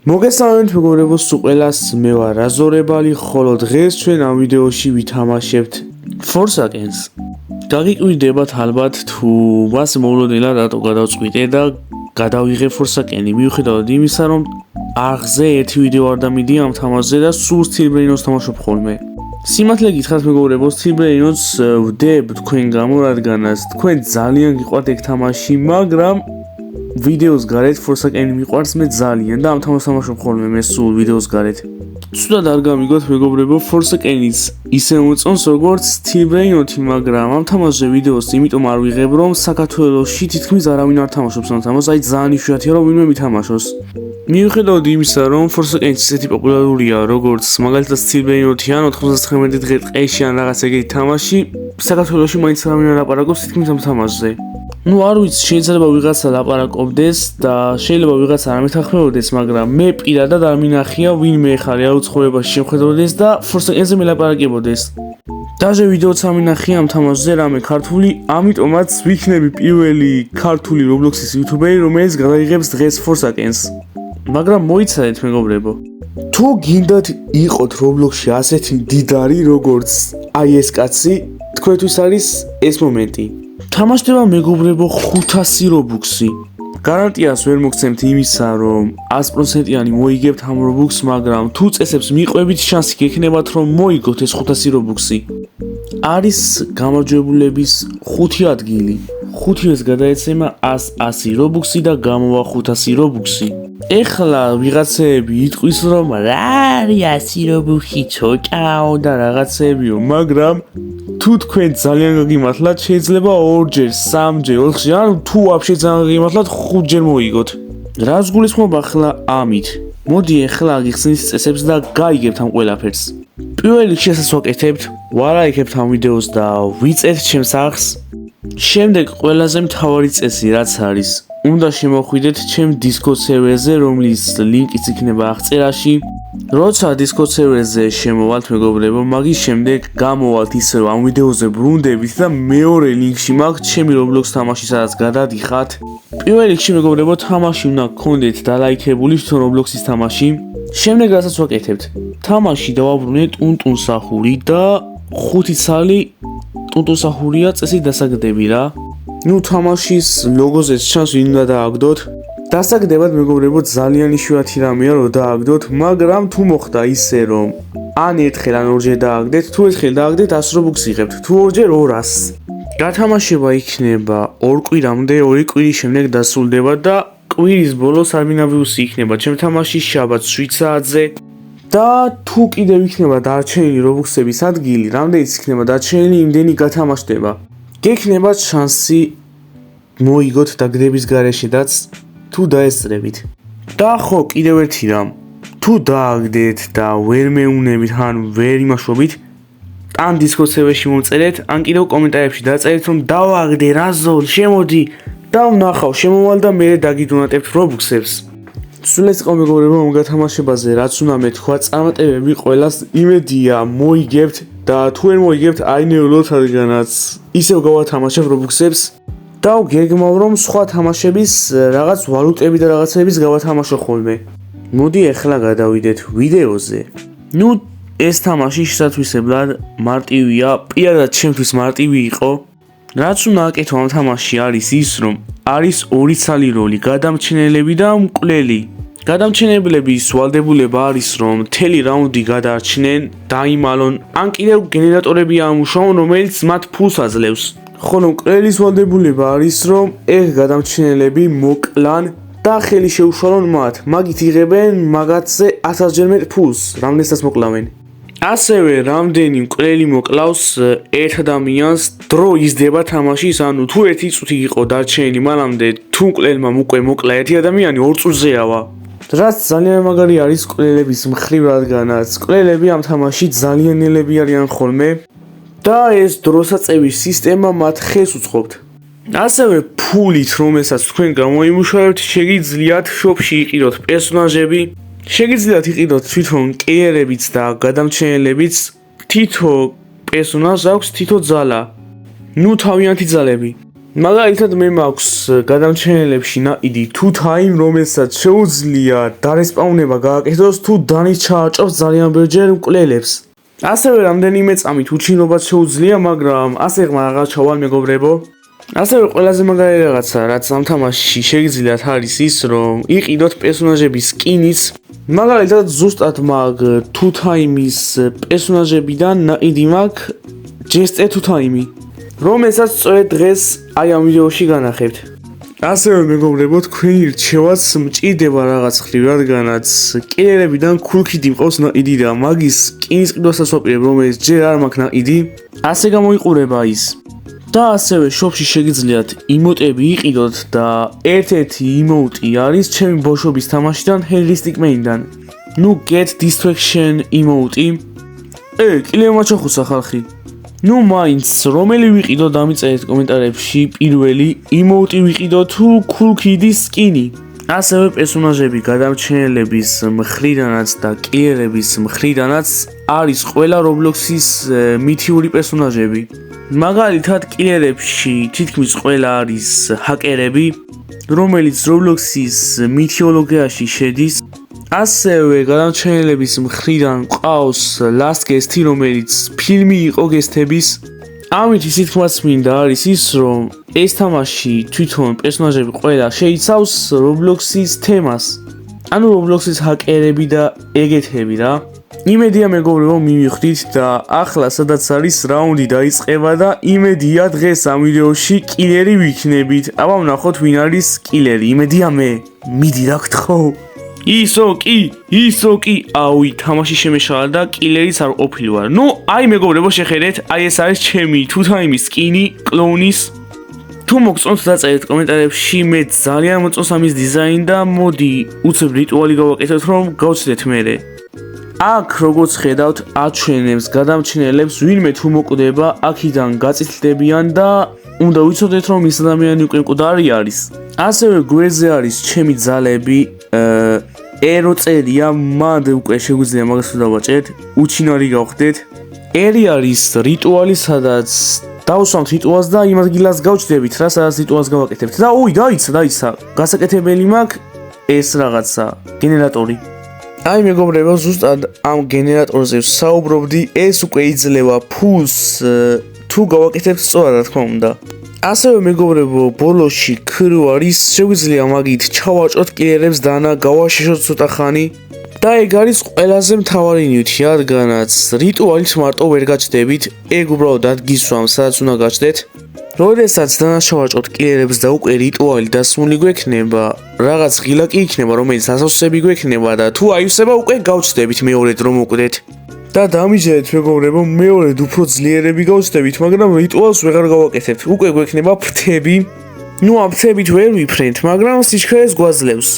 მოგესალმებით მეგობრებო, სუყველას მე ვარ რაზორებალი, ხოლო დღეს ჩვენ ამ ვიდეოში ვითამაშებთ Forsaken-ს. გაგიკვირდებათ ალბათ თუ მას მოულოდნელად რატო გადავწყვიტე და გადავიღე Forsaken-ი, მიუხედავად იმისა, რომ აღზე ერთი ვიდეო არ დამიდია ამ თამაშზე და სულ Stillbrain-ს თამაშობ ხოლმე. სიმართლე გითხრათ მეგობრებო, Stillbrain-ს ვდებ თქვენ გამო, რადგანაც თქვენ ძალიან გიყვართ ეგ თამაში, მაგრამ ვიდეოს გარეთ Forsaken-ი მიყვარს მე ძალიან და ამ თამაშს თამაშობ ხოლმე მე სულ ვიდეოს გარეთ. ცუდად არ გამიგოთ მეგობრებო, Forsaken-იც ისე მოწონს როგორც Stillbrain-ი, მაგრამ ამ თამაშზე ვიდეოს იმიტომ არ ვიღებ, რომ საქართველოში თითქმის არავინ არ თამაშობს ამ თამაშს, აი ძალიან იშვიათია რომ ვინმე მითამაშოს. მიუხედავად იმისა, რომ Forsaken-იც ისეთი პოპულარულია, როგორც მაგალითად Stillbrain-ი ან 99 დღე ტყეში ან რაღაც ეგეთი თამაში, საქართველოში მაინც არავინ არ ლაპარაკობს თითქმის ამ თამაშზე. Ну, არ ვიცი, შეიძლება ვიღაცა ლაპარაკობდეს და შეიძლება ვიღაცა არ მეთანხმებოდეს, მაგრამ მე პირადად არ მინახია ვინმე ხარ არ უცხოებაში შემხედროდეს და Forsaken-ზე მელაპარაკებოდეს. დაჟე ვიდეოც ამინახია ამ თამაშზე რამე ქართული, ამიტომაც ვიქნები პირველი ქართული Roblox-ის იუთუბერი, რომელიც გადაიღებს დღეს Forsaken-ს. მაგრამ მოიცადეთ მეგობრებო. თუ გინდათ იყოთ Roblox-ში ასეთი მდიდარი, როგორც აი ეს კაცი, თქვენთვის არის ეს მომენტი. თამაშდება მეგობრებო 500 Robux-ი. გარანტიას ვერ მოგცემთ იმისა, რომ 100%-იანი მოიგებთ ამ Robux-ს, მაგრამ თუ წესებს მიყვებით, შანსი გექნებათ, რომ მოიგოთ ეს 500 Robux-ი. არის გამარჯვებულების 5 ადგილი. 5-ს გადაეცემა 100 Robux-ი და გამოვა 500 Robux-ი. ეხლა ვიღაცეები იტყვის, რომ რა არის 100 Robux-ი ცოტაო და რაღაცეებიო, მაგრამ თუ თქვენ ძალიან გაგიმართლათ, შეიძლება 2-ჯერ, 3-ჯერ, 4-ჯერ, ან თუ ვაფშე ძალიან გაგიმართლათ, 5-ჯერ მოიგოთ. რას გულისხმობ ახლა ამით? მოდი ახლა გიხსნით წესებს და გაიგებთ ამ ყველაფერს. პირველ რიგში ასაც ვაკეთებთ, ვარაიქებთ ამ ვიდეოს და ვიწერთ ჩემს არხს. შემდეგ ყველაზე მთავარი წესი რაც არის, უნდა შემოხვიდეთ ჩემ Discord server-ზე, რომლის ლინკიც იქნება აღწერაში. როცა Discord server-ზე შემოვალთ მეგობრებო, მაგის შემდეგ გამოვალთ ისე რომ ამ ვიდეოზე ბრუნდებით და მეორე ლინკში მაქვს ჩემი Roblox თამაში, სადაც გადადიხართ. პირველ რიგში მეგობრებო, თამაში უნდა გქონდეთ დალაიქებული თვითონ Roblox-ის თამაში. შემდეგ რასაც ვაკეთებთ, თამაში დავაბრუნე ტუნტუნსახური და 5 ცალი ტუნტუნსახურია წესით დასაგდები რა. ნუ თამაშის ლოგოზეც ჩანს ვინ უნდა დააგდოთ. დასაგდებად მეგობრებო ძალიან იშვიათი რამეა რომ დააგდოთ, მაგრამ თუ მოხდა ისე რომ ან ერთხელ ან ორჯერ დააგდეთ, თუ ერთხელ დააგდეთ 100 Robux იღებთ, თუ ორჯერ 200. გათამაშება იქნება 2 კვირამდე, 2 კვირის შემდეგ დასრულდება და კვირის ბოლოს არმინავიუსი იქნება ჩემ თამაში შაბათს 7 საათზე. და თუ კიდევ იქნება დარჩენილი Robux-ების ადგილი, რამდენიც იქნება დარჩენილი, იმდენი გათამაშდება. გექნებათ შანსი მოიგოთ დაგდების გარეშედაც თუ დაესწრებით. და ხო, კიდევ ერთი რამ. თუ დააგდეთ და ვერ მეუნებით, ან ვერ იმაშობით, ან Discord server-ში მომწერეთ, ან კიდევ კომენტარებში დაწერეთ, რომ დავაგდე რაზოლ, შემოდი და ვნახავ, შემოვალ და მე დაგიდონატებთ Robux-ებს. სულ ეს იყო მეგობრებო ამ გათამაშებაზე, რაც უნდა მეთქვა, წარმატებები ყველას, იმედია მოიგებთ და თუ ვერ მოიგებთ, აინეულოთ, რადგანაც ისევ გავათამაშებ Robux-ებს და გეგმავ რომ სხვა თამაშების რაღაც ვალუტები და რაღაცების გავათამაშო ხოლმე. მოდი ახლა გადავიდეთ ვიდეოზე. ნუ ეს თამაში შესაძლებლად მარტივია, პირადად ჩემთვის მარტივი იყო. რაც უნდა აკეთო ამ თამაში არის ის, რომ არის 2 ცალი როლი, გადამჩენელები და მკვლელი. გადამჩენებლების ვალდებულება არის, რომ მთელი რაუნდი გადაარჩნენ, დაიმალონ, ან კიდევ გენერატორები ამუშაონ, რომელიც მათ ფულს აძლევს. ხოლო მკვლელის ვალდებულება არის, რომ ეგ გადამჩენელები მოკლან და ხელი შეუშალონ მათ. მაგით იღებენ მაგათზე 1000-ჯერ მეტ ფულს, რამდენსაც მოკლავენ. ასევე რამდენი მკვლელი მოკლავს ერთ ადამიანს, დრო იზრდება თამაშის, ანუ თუ 1 წუთი იყო დარჩენილი მანამდე, თუ მკვლელმა უკვე მოკლა ერთი ადამიანი 2 წუთზე ავა. რაც ძალიან მაგარი არის მკვლელების მხრივ, რადგანაც მკვლელები ამ თამაში ძალიან ნელები არიან ხოლმე და ეს დროსაწევის სისტემა მათ ხელს უწყობთ. ასევე ფულით, რომელსაც თქვენ გამოიმუშავებთ, შეგიძლიათ შოპში იყიდოთ პერსონაჟები, შეგიძლიათ იყიდოთ თვითონ კეიერებიც და გადამჩენელებიც. თითო პერსონაჟს აქვს თითო ძალა. ნუ თავიანთი ძალები. მაგალითად მე მაქვს გადამჩენელებში ნაიდი თუ time რომელსაც შეუძლია დარესპაუნება გააკეთოს თუ დანის ჩააჭრავს ძალიან ბევრჯერ მკვლელებს. ასევე რამდენიმე წამით უჩინრობაც შეუძლია, მაგრამ ასე რაღაც ჩავალ მეგობრებო. ასევე ყველაზე მაგარი რაღაცა, რაც ამ თამაშში შეგიძლიათ არის ის, რომ იყიდოთ პერსონაჟების სკინიც. მაგალითად ზუსტად მაგ თუ time-ის პერსონაჟებიდან ნაიდი მაქვს Jester თუ time-ი. რომელსაც სწორედ დღეს აი ამ ვიდეოში განახებთ. ასევე მეგობრებო, თქვენი რჩევაც მჭირდება რაღაც ხრივ, რადგანაც კილერებიდან ქულქიდი მყავს ნაიდი და მაგის სკინის ყიდვასაც ვაპირებ, რომელიც ჯერ არ მაქვს ნაიდი. ასე გამოიყურება ის. და ასევე შოპში შეგიძლიათ იმოტები იყიდოთ და ერთ-ერთი იმოტი არის ჩემი ბოშობის თამაშიდან Heuristic Main-დან. ნუ Get Distraction იმოტი. კილერმა ჩახუცა ხალხი. ნუ მაინც რომელი ვიყიდო დამიწერეთ კომენტარებში პირველი იმოტი ვიყიდო თუ Cool Kid-ის სკინი. ასევე პერსონაჟები გადამჩენელების მხრიდანაც და კილერების მხრიდანაც არის ყველა Roblox-ის მითიური პერსონაჟები. მაგალითად კილერებში თითქმის ყველა არის ჰაკერები, რომელიც Roblox-ის მითოლოგიაში შედის. ასევე გადამჩენელების მხრიდან ყავს Last Guest-ი, რომელიც ფილმი იყო გესტების. ამით ისიც თქმაც მინდა არის ის, რომ ეს თამაში თვითონ პერსონაჟები ყველა შეიცავს Roblox-ის თემას. ანუ Roblox-ის ჰაკერები და ეგეთები რა. იმედია მეგობრებო მივხვდით და ახლა სადაც არის რაუნდი დაიწყება და იმედია დღეს ამ ვიდეოში კილერი ვიქნებით. აბა ვნახოთ ვინ არის კილერი. იმედია მე. მიდი რა გთხოვ. ისო კი, აუი, თამაში შემეშალა და კილერიც არ ყოფილი ვარ. ნუ, აი მეგობრებო შეხედეთ, აი ეს არის ჩემი თუ time-ის სკინი, კლოუნის. თუ მოგწონთ დაწერეთ კომენტარებში, მე ძალიან მოწონს ამის დიზაინი და მოდი, უცებ რიტუალი გავაკეთოთ, რომ გავცდეთ მერე. აქ როგორც ხედავთ, აჩვენებს გადამჩენელებს ვინმე თუ მოკვდება, აქედან გაწითლდებიან და უნდა ვიცოდეთ, რომ ის ადამიანი უკვე მკვდარი არის. ასევე გვერდზე არის ჩემი ძალები, ერო წერია, მანდ უკვე შეგვიძლია მაგას დავაჭერთ, უჩინარი გავხდეთ. ერი არის რიტუალი, სადაც დავსვამთ რიტუალს და იმ ადგილას გავჭდებით, რა სადაც რიტუალს გავაკეთებთ. და ოი, დაიცა. გასაკეთებელი მაქვს ეს რაღაცა, გენერატორი. აი მეგობრებო, ზუსტად ამ გენერატორზე საუბრობდი, ეს უკვე იძლევა ფულს თუ გავაკეთებთ სწორად, რა თქმა უნდა. ასევე მეგობრებო, ბოლოში ქრო არის, შეგვიძლია მაგით ჩავაჭროთ კილერებს და გავაშეშოთ ცოტა ხანი. და ეგ არის ყველაზე მთავარი ნივთი, რადგანაც რიტუალით მარტო ვერ გაჭდებით, ეგ უბრალოდ გისვამს, სადაც უნდა გაჭდეთ. როდესაც დანაშავაჭროთ კილერებს და უკვე რიტუალი დასმული გვექნება, რაღაც ღილა კი იქნება, რომელიც ასავსები გვექნება და თუ აივსება უკვე გავჭდებით მეორედ რომ მოკვდეთ. და დამიჯერეთ მეგობრებო, მეორედ უფრო ძლიერები გავჭდებით, მაგრამ რიტუალს ვეღარ გავაკეთებთ. უკვე გვექნება ფრთები. ნუ ამ ფრთებით ვერ ვიფრენთ, მაგრამ სიჩქარეს გვაძლევს.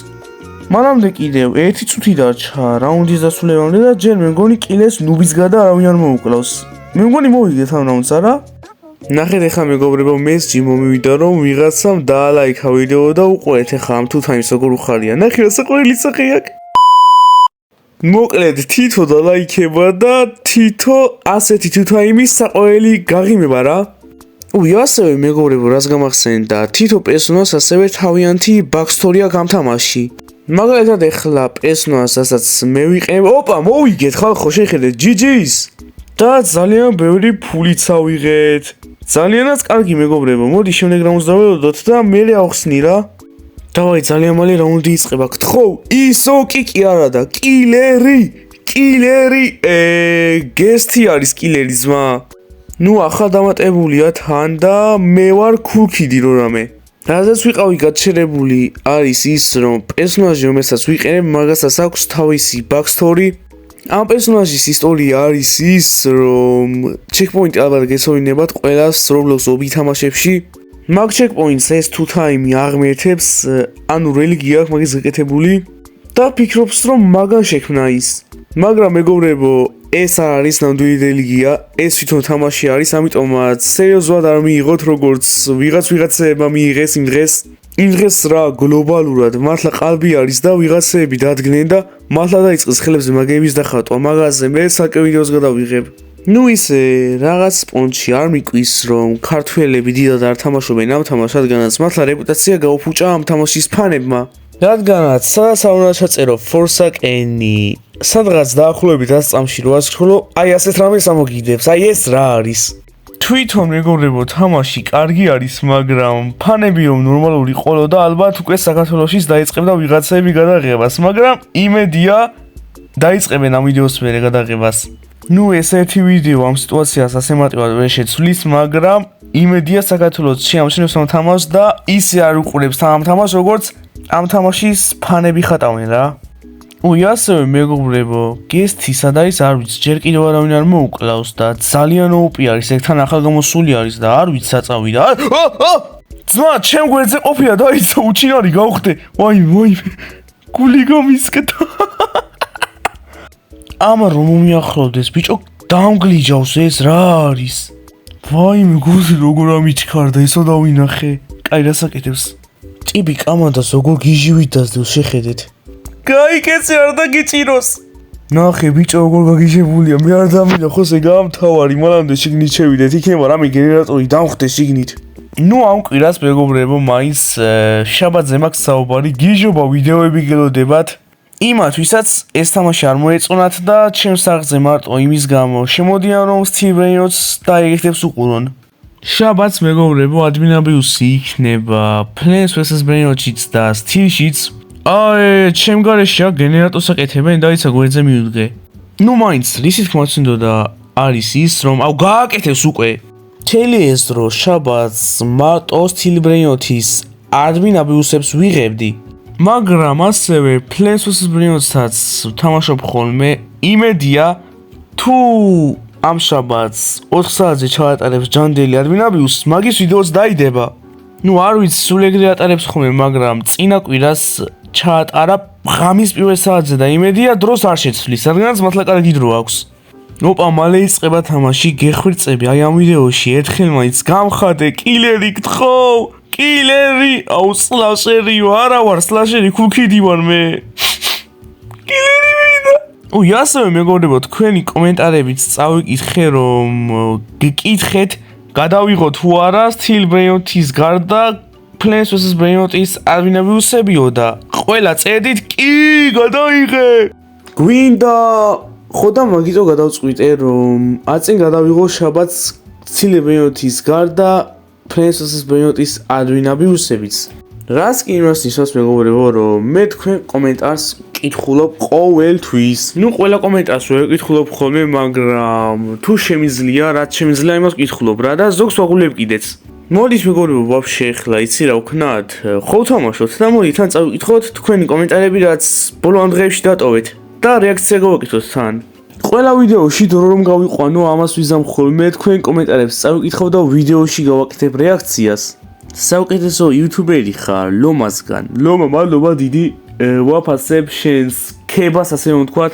მანამდე კიდევ 1 წუთი დარჩა რაუნდის დასრულებამდე და ჯერ მე მგონი კილერს ნუბის გადა არავინ არ მოუკლავს. მე მგონი მოვიგეთ ამ რაუნდს, არა? ნახეთ ახლა მეგობრებო, მესჯი მომივიდა რომ ვიღაცამ დაალაიქა ვიდეო და უყურეთ ახლა ამ თუ time-ს როგორ უხარია. ნახე რა საყვარელი სახე აქვს. მოკლედ თითო დალაიქება და თითო ასეთი თუ time-ის საყვარელი გაღიმება რა. ასევე მეგობრებო, რას გამახსენდა, თითო პერსონაჟს ასევე თავიანთი backstory აქვს ამ თამაში. მაგალითად ახლა პერსონაჟს რასაც მე ვიყენებ, ოპა, მოვიგეთ ხალხო, შეხედეთ, GG-ს. და ძალიან ბევრი ფულიც ავიღეთ. ძალიანაც კარგი მეგობრებო, მოდი შემდეგ რაუნდს დავველოდოთ და მერე ავხსნი რა. დავაი ძალიან მალე რაუნდი იწყება. გთხოვ, ისო კი არა და კილერი. გესტი არის კილერი ზმა. ნუ ახლა დამატებულია თან და მე ვარ Cool Kid-ი რამე. რაზეც ვიყავი გაჩერებული არის ის, რომ პერსონაჟი რომელსაც ვიყენებ, მაგასაც აქვს თავისი backstory. ამ პერსონაჟის ისტორია არის ის, რომ checkpoint-ი ალბათ გესოვინებათ ყველას Roblox ობი თამაშებში. მაგ checkpoint-ს ეს თუ time-ი აღმერთებს, ანუ რელიგია აქვს მაგის გაკეთებული და ფიქრობს, რომ მაგან შექმნა ის. მაგრამ მეგობრებო, ეს არ არის ნამდვილი რელიგია, ეს თვითონ თამაში არის, ამიტომაც სერიოზულად არ მიიღოთ, როგორც ვიღაცეებმა მიიღეს იმ დღეს რა გლობალურად მართლა ყალბი არის და ვიღაცეები დადგნენ და მართლა დაიწყეს ხელებზე მაგების დახატვა, მაგაზე მე საკე ვიდეოს გადავიღებ. ნუ ისე რაღაც პონჩი არ მიყვის რომ ქართველები დიდად არ თამაშობენ ამ თამაშს, რადგანაც მათლა რეპუტაცია გაუფუჭა ამ თამაშის ფანებმა. რადგანაც სადაც არ უნდა ჩაწერო Forsaken-ი, სადღაც დაახლოებით 100 წამში რო ასრულო, აი ასეთ რამეს ამოგიდებს, აი ეს რა არის. თვითონ მეგობრებო, თამაში კარგი არის, მაგრამ ფანები რომ ნორმალური ყოლოდა, ალბათ უკვე საქართველოშიც დაიწყებდა ვიღაცები გადაღებას, მაგრამ იმედია დაიწყებენ ამ ვიდეოს მერე გადაღებას. ნუ ეს ერთი ვიდეო ამ სიტუაციას ასე მარტივად ვერ შეცვლის, მაგრამ იმედია საქართველოს შეამჩნევს ამ თამაშს და ისე არ უყურებს ამ თამაშს, როგორც ამ თამაშის ფანები ხატავენ რა. ასევე მეგობრებო, გესტი სად არის არ ვიცი, ჯერ კიდევ არავინ არ მოუკლავს და ძალიან OP არის, ეგთან ახალგამოსული არის და არ ვიცი საწავი და ძმა, ჩემ გვერდზე ყოფია დაიცა უჩინარი გავხდე. ვაი, გული გამისკდა. ამა რომ მომიახლოვდეს, ბიჭო, დამგლიჯავს ეს რა არის? ვაიმე, გული როგორ ამიჩქარდა, ისო დავინახე. კაი, რასაკეთებს? ტიბი კამანდას როგორ გიჟივით დასდევს, შეხედეთ. გაიკეცე არ დაგიჭიროს. ნახე ბიჭო როგორ გაგიჟებულია, მე არ დამინდა ხოსე გამთავარი, მანამდე შიგნით შევიდეთ, იქნება რამე გენერატორი დამხდე შიგნით. ნუ ამ კვირას მეგობრებო, მაინც შაბათზე მაქვს საუბარი, გიჟობა ვიდეოები გელოდებათ. იმათვისაც ეს თამაში არ მოეწონათ და ჩემს სახლზე მარტო იმის გამო შემოდიან რომ Steel Brain-ს დაიგეთებს უყურონ. შაბათს მეგობრებო, Admin-Abuse იქნება Plants vs Brain-იც და Steel-შიც. ჩემ გარეშე გენერატორს აკეთებენ, დაიცა გვერდზე მიუდგე. ნუ მაინც, რისი თქმა უნდა არის ის, რომ გააკეთებს უკვე. მთელი ეს დრო შაბათს მარტო Steel Brain-ის Admin-Abuse-ებს ვიღებდი. მაგრამ ასევე Plants vs Brain-საც თამაშობ ხოლმე, იმედია თუ ამ შაბათს 4 საათზე ჩაატარებს ჯანდელი Admin-Abuse-ს, მაგის ვიდეოც დაიდება. ნუ არ ვიცი, სულ ეგრე ატარებს ხოლმე, მაგრამ წინა კვირას ჩაატარა ღამის პირველ საათზე და იმედია დროს არ შეცვლის, რადგანაც მართლა კარგი დრო აქვს. ოპა, მალე იწყება თამაში, გეხვირწები, აი ამ ვიდეოში ერთხელ მაინც გამხადე, კილერი გთხოვ, კილერი, სლაშერიო, არა ვარ სლაშერი, ქუქიდი ვარ მე. კილერი მინდა. ასევე მეგობრებო, თქვენი კომენტარებით წავიკითხე, რომ გიკითხეთ, გადავიღო თუ არა Steel Brain-ის გარდა Plants vs Brain-ის Admin-Abuse-ებიო და ყველა წერდით კი გადაიღე. გვინდა ხო და მაგიტო გადავწყვიტე რომ აწინ გადავიღო შაბათს Steel Brain-ის გარდა Plants vs Brain-ის Admin-Abuse-ებიც. რას კი იმას ნიშნავს მეგობრებო, რომ მე თქვენ კომენტარს კითხულობ ყოველთვის. ნუ ყველა კომენტარს ვერ კითხულობ ხოლმე, მაგრამ თუ შემიძლია, რაც შემიძლია იმას კითხულობ რა და ზოგს ვაღულებ კიდეც. მოდით მეგობრებო, ვაფშე ახლა იცი რა ვქნათ, ხო ვთამაშოთ და მოდით თან წავიკითხოთ თქვენი კომენტარები, რაც ბოლო ამ დღეებში დატოვეთ და რეაქცია გავაკეთოთ თან. ყველა ვიდეოში დრო რომ გავიყვანო, ამას ვიზამ ხოლმე თქვენ კომენტარებს წავიკითხავ და ვიდეოში გავაკეთებ რეაქციას. საუკეთესო იუთუბერი ხარ, ლომასგან. ლომა, მადლობა დიდი, ვაფასებ შენს ქებას, ასე რომ ვთქვათ.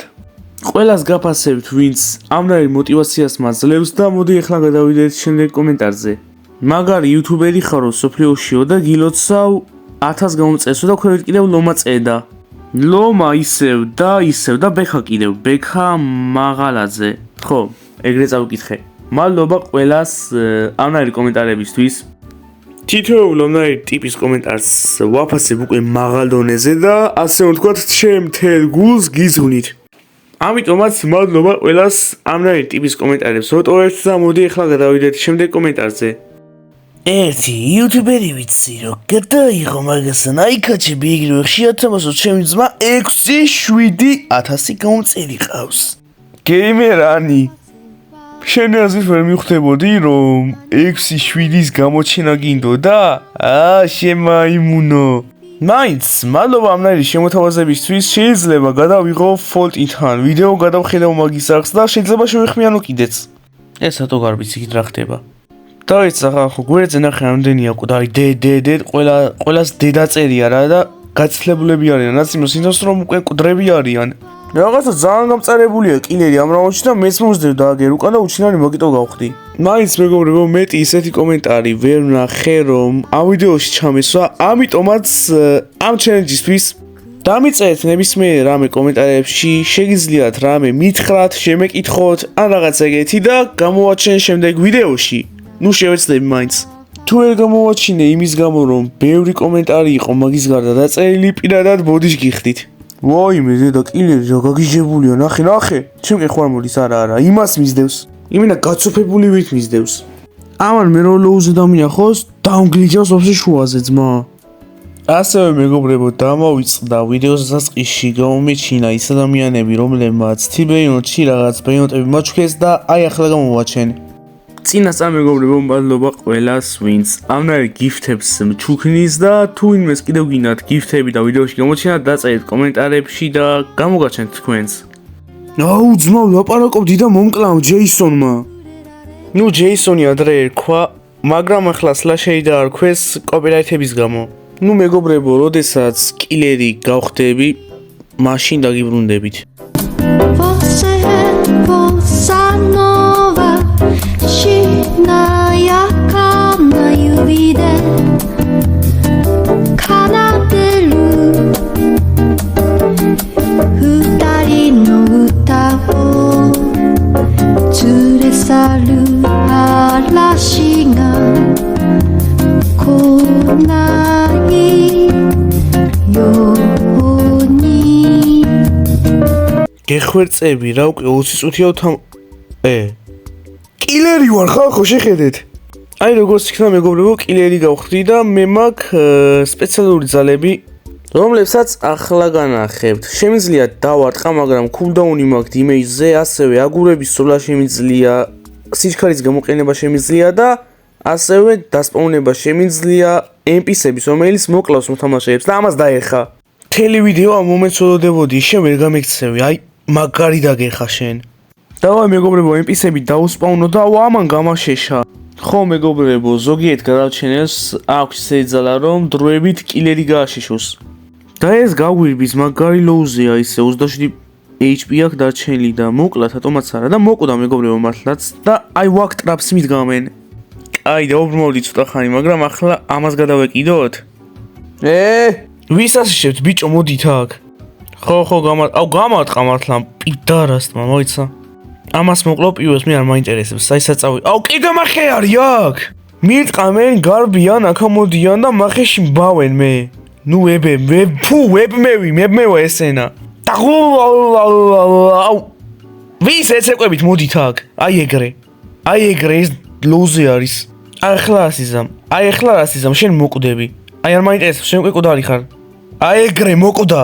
ყველას გაფასებთ, ვინც ამნაირ მოტივაციას მაძლევს და მოდი ახლა გადავიდეთ შემდეგ კომენტარზე. მაგარი იუთუბერი ხარო სოფლიოშიო და გილოცავ 1000 გამომწესო და ქვევით კიდევ ლომა წერდა. ლომა ისევ და ბექა კიდევ, ბექა მაღალაძე. ხო, ეგრე წავიკითხე. მადლობა ყველას ამნაირი კომენტარებისთვის. თითოეულ ამნაირი ტიპის კომენტარს ვაფასებ უკვე მაღალ დონეზე და ასე რომ ვთქვათ, ჩემ მთელ გულს გიზღვნით. ამიტომაც მადლობა ყველას ამნაირი ტიპის კომენტარებს ვოტოვებთ და მოდი ახლა გადავიდეთ შემდეგ კომენტარზე. ერთი იუთუბერი ვიცი რომ გადაიღო მაგასთან აიქაჩები იგივე ხშირად თამაშობ ჩემი ძმა 6-7 გამომწერი ყავს. გეიმერანი შენ აზრით ვერ მივხვდებოდი რომ 6-7-ის გამოჩენა გინდოდა? შემაიმუნო. მაინც მადლობა ამნაირი შემოთავაზებისთვის, შეიძლება გადავიღო ფოლტიდან ვიდეო გადავხედავ მაგის არხს და შეიძლება შევეხმიანო კიდეც. ეს რატო გარბიც იქით რა ხდება? დაიცა ხო გვერდზე ნახე ამდენია ყდარი ყველას დედა წერია რა და გაცლებულები არიან, რაც იმას ნიშნავს რომ უკვე ყდრები არიან. რაღაცა ძალიან გამწარებულია კილერი ამ რაუნდში და მეც მომსდევ დააგერ უკან და უჩინარი მაგიტო გავხდი. მაინც მეგობრებო, მეტი ისეთი კომენტარი ვერ ვნახე რომ ამ ვიდეოში ჩამესვა, ამიტომაც ამ ჩელენჯისთვის დამიწერეთ ნებისმიერ რამე კომენტარებში, შეგიძლიათ რამე მითხრათ, შემეკითხოთ ან რაღაც ეგეთი და გამოვაჩენ შემდეგ ვიდეოში. ნუ შევეცდები მაინც. თუ ვერ გამოვაჩინე იმის გამო რომ ბევრი კომენტარი იყო მაგის გარდა დაწერილი, პირადად ბოდიშ გიხდით. ვაიმე დედა კილერი რა გაგიჟებულია, ნახე. ჩემკენ ხوار მოდის არა, იმას მისდევს. იმენა გაცოფებული ვით მისდევს. ამან მე რო ლოუზე დამინახოს, დაუნგლიჯავს ოფსი შუაზე ძმა. ასევე მეგობრებო, დამოვიწყდა ვიდეოს დასაწყისში გამომეჩინა ის ადამიანები, რომლებმაც თიბეინოტში რაღაც ბეინოტები მაჩქეს და აი ახლა გამოვაჩენ. წინასწარ მეგობრებო, მადლობა ყველას, ვინც ამნაირ გიფტებს ჩუქნის და თუ ვინმეს კიდევ გინდათ გიფტები და ვიდეოში გამოჩენა, დაწერეთ კომენტარებში და გამოგაჩენთ თქვენს. აუ ძმა, ლაპარაკობდი და მომკლავ ჯეისონმა. ნუ ჯეისონი ადრე ერქვა, მაგრამ ახლა სლაშეი დაარქვეს კოპირაითების გამო. ნუ მეგობრებო, როდესაც კილერი გავხდები, მაშინ დაგიბრუნდებით. გეხვერწები რა უკვე 20 წუთია კილერი ვარ ხო შეხედეთ. აი როგორც იქნა მეგობრებო, კილერი გავხდი და მე მაქვს სპეციალური ძალები, რომლებსაც ახლა განახებთ. შემიძლია დავარტყა, მაგრამ კულდაუნი მაქვს იმეიჯზე, ასევე აგურების სვლა შემიძლია, სიჩქარის გამოყენება შემიძლია და ასევე დასპაუნება შემიძლია NPC-ების, რომელიც მოკლავს მოთამაშეებს და ამას დაერხა. მთელი ვიდეო ამ მომენტს ველოდებოდი, შენ ვერ გამექცევი, აი მაგარი დაგერხა შენ. დავай მეგობრებო, NPC-ები დაუსპაუნო და ამან გამაშეშა. ხო მეგობრებო, ზოგიერთ გადარჩენელს აქვს ზეძალა რომ დროებით კილერი გააშეშოს. და ეს გაგვირბის მაგარი ლოუზია ისე 27 HP აქვს დარჩენილი და მოკლა თატომაც არა და მოკვდა მეგობრებო მართლაც და აი ვაკ ტრაპს მიდგამენ. აი დაუბრმოვდი ცოტა ხანი, მაგრამ ახლა ამას გადავეკიდოთ. ვის ასიშებთ ბიჭო, მოდით აქ. ხო გამარტყა მართლა პიდარასტმა, მოიცა. ამას მოკლავ პივოს, მე არ მაინტერესებს, აი საწავი. კიდე მახე არის აქ. მირტყამენ, გარბიან, აქ ამოდიან და მახეში მბავენ მე. ნუ ვებმევა ესენა. ვის ეცეკვებით მოდით აქ. აი ეგრე ეს ლოუზე არის. აი ახლა რასიზამ, შენ მოკვდები. აი არ მაინტერესებს, შენ უკვე კუდარი ხარ. აი ეგრე მოკვდა.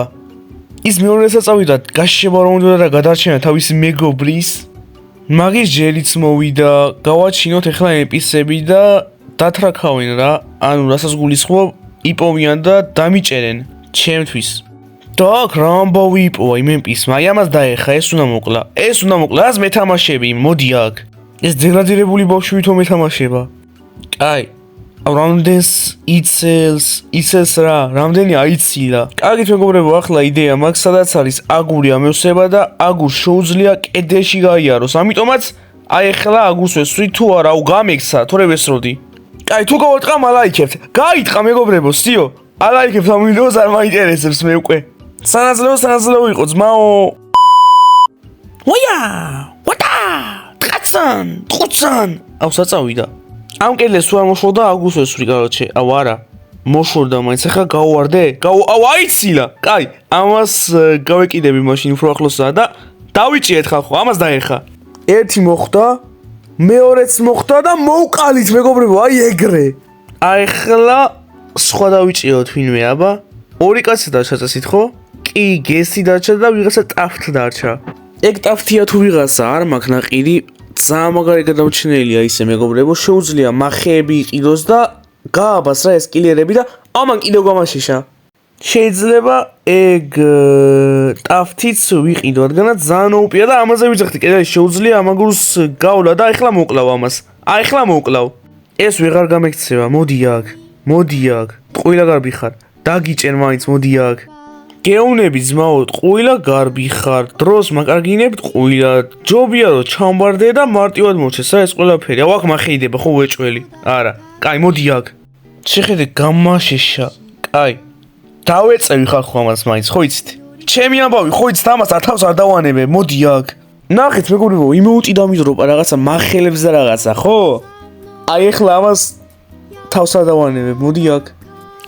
ის მეორესაც წავიდა, გაშება რომ უნდა და გადარჩენა თავისი მეგობრის. მაგის ჯერიც მოვიდა, გავაჩინოთ ახლა NPC-ები და დათრაქავენ რა. ანუ რასაც გულისხმობ, იპოვიან და დამიჭერენ ჩემთვის. და აქ რა ამბავი იპოვა იმ NPC-მა, აი ამას დაერხა, ეს უნდა მოკლა. რას მეთამაშები, მოდი აქ. ეს დეგრადირებული ბავშვი ვითომ მეთამაშება. აი რამდენს იცელს რა, რამდენი აიცილა. კარგით მეგობრებო, ახლა იდეა მაქვს, სადაც არის აგური ამევსება და აგურს შეუძლია კედელში გაიაროს. ამიტომაც აი ახლა აგურს ვესვრი თუ არა, გამექცა, თორე ვესროდი. კაი, თუ გავარტყა, ალაიქებთ. გაიტყა მეგობრებო, სიო. ალაიქებთ ამ ვიდეოს, არ მაინტერესებს მე უკვე. სანაძლეო იყო ძმაო. ვაია! ვატა! ტყაცან! აუ საწავიდა. ამ კედლებს თუ არ მოშორდა აგურს ვესვრი, კაროჩე. აუ არა. მოშორდა მაინც, ახლა გავუვარდე? აუ აიცილა. კაი, ამას გავეკიდები მაშინ უფრო ახლოსაა და დავიჭიეთ ხალხო, ამას დაერხა. ერთი მოხდა, მეორეც მოხდა და მოვყალით მეგობრებო, აი ეგრე. ახლა სხვა დავიჭიოთ ვინმე, აბა. ორი კაცი დარჩა წესით, ხო? კი, გესი დარჩა და ვიღაცა ტაფთ დარჩა. ეგ ტაფთია თუ ვიღაცა, არ მაქვს ნაყიდი. ძალიან მაგარი გადამჩენელია ისე მეგობრებო, შეუძლია მახეები იყიდოს და გააბას რა ეს კილერები და ამან კიდევ გამაშეშა. შეიძლება ეგ ტაფთიც ვიყიდო, რადგანაც ძალიან უპია და ამაზე ვიძახდი, კედელი შეუძლია ამ აგურს გავლა და ახლა მოკლავ ამას. ახლა მოკლავ. ეს ვეღარ გამექცევა, მოდი აქ. ტყუილა გარბი ხარ. დაგიჭენ მაინც, მოდი აქ. გეუნები ძმაო, ტყუილა გარბი ხარ. დროს მაკარგინებ ტყუილა. ჯობია რომ ჩამბარდე და მარტივად მოჩეს რა ეს ყველაფერი. აუ აქ მახეიდება ხო ვეჭველი. არა. კაი, მოდი აქ. შეხედე გამაშეშა. კაი. დავეწევი ხალხო ამას მაინც, ხო იცით? ჩემი ამბავი, ხო იცით ამას თავს არ დავანებე, მოდი აქ. ნახეთ მეგობრებო, იმეუტი დამიზროპა რაღაცა მახელებს და რაღაცა, ხო? აი ეხლა ამას თავს არ დავანებე, მოდი აქ.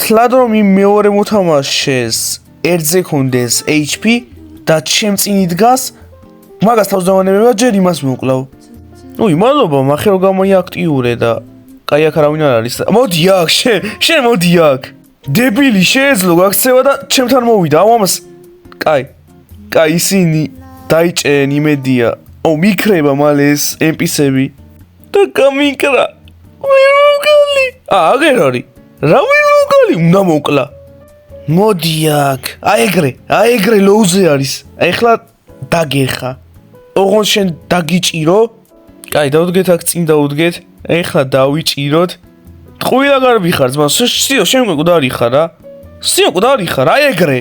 თლად რომ იმ მეორე მოთამაშეს ერთზე ქონდეს HP და ჩემ წინ იდგას, მაგას თავს დავანებება, ჯერ იმას მოვკლავ. უი, მადლობა, მახე რომ გამოიაქტიურე და კაი აქ არავინ არ არის. მოდი აქ, შენ მოდი აქ. დებილი შეეძლო გაქცევა და ჩემთან მოვიდა. აუ ამას. კაი, ისინი დაიჭერენ იმედია. აუ მიქრება მალე ეს NPC-ები. და გამიკრა. ვერ მოვგალი. აგერ არის. რა ვერ მოვგალი? უნდა მოკლა. მოდი აქ. აი ეგრე ლოუზე არის. ეხლა დაგერხა. ოღონდ შენ დაგიჭირო. კაი, დავუდგეთ აქ წინ დავუდგეთ. ეხლა დავიჭიროთ. ტყუილა გარბი ხარ ძმა. სიო, შენ მკვდარი ხარ რა. სიო, მკვდარი ხარ. აი ეგრე.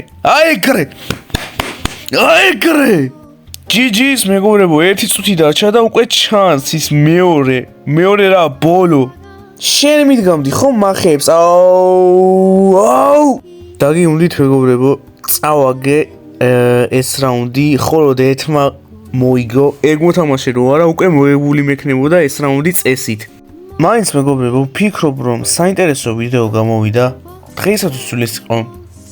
GG-ს მეგობრებო, 1 წუთი დარჩა და უკვე ჩანს ის მეორე რა ბოლო. შენ მიდგამდი ხო მახებს? აუ. დაგიუნდით მეგობრებო, წავაგე ეს რაუნდი, ხოლო ერთმა მოიგო. ეგ მოთამაშე რო არა, უკვე მოებული მექნებოდა ეს რაუნდი წესით. მაინც მეგობრებო, ვფიქრობ რომ საინტერესო ვიდეო გამოვიდა. დღეისათვის სულ ეს იყო.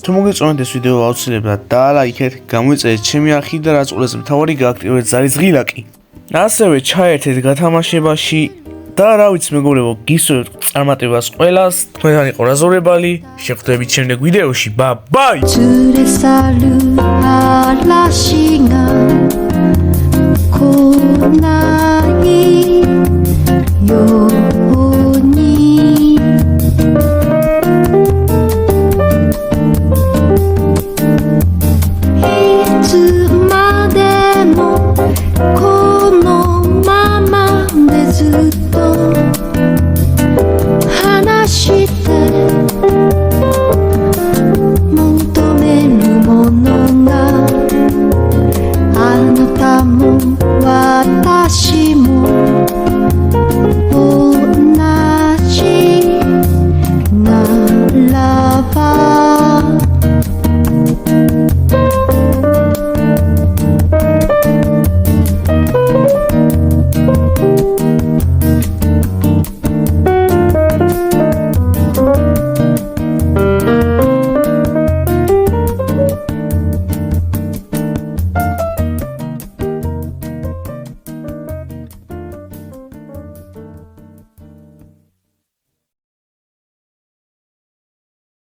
თუ მოგეწონათ ეს ვიდეო აუცილებლად დაალაიქეთ, გამოიწერეთ ჩემი არხი და რაც ყველაზე მთავარი გააქტიურეთ ზარის ღილაკი. ასევე ჩაერთეთ გათამაშებაში და რა ვიცი მეგობრებო, გისურვებთ წარმატებას ყველას. თქვენთან იყო რაზორებალი. შეხვდებით შემდეგ ვიდეოში. ბაი! Love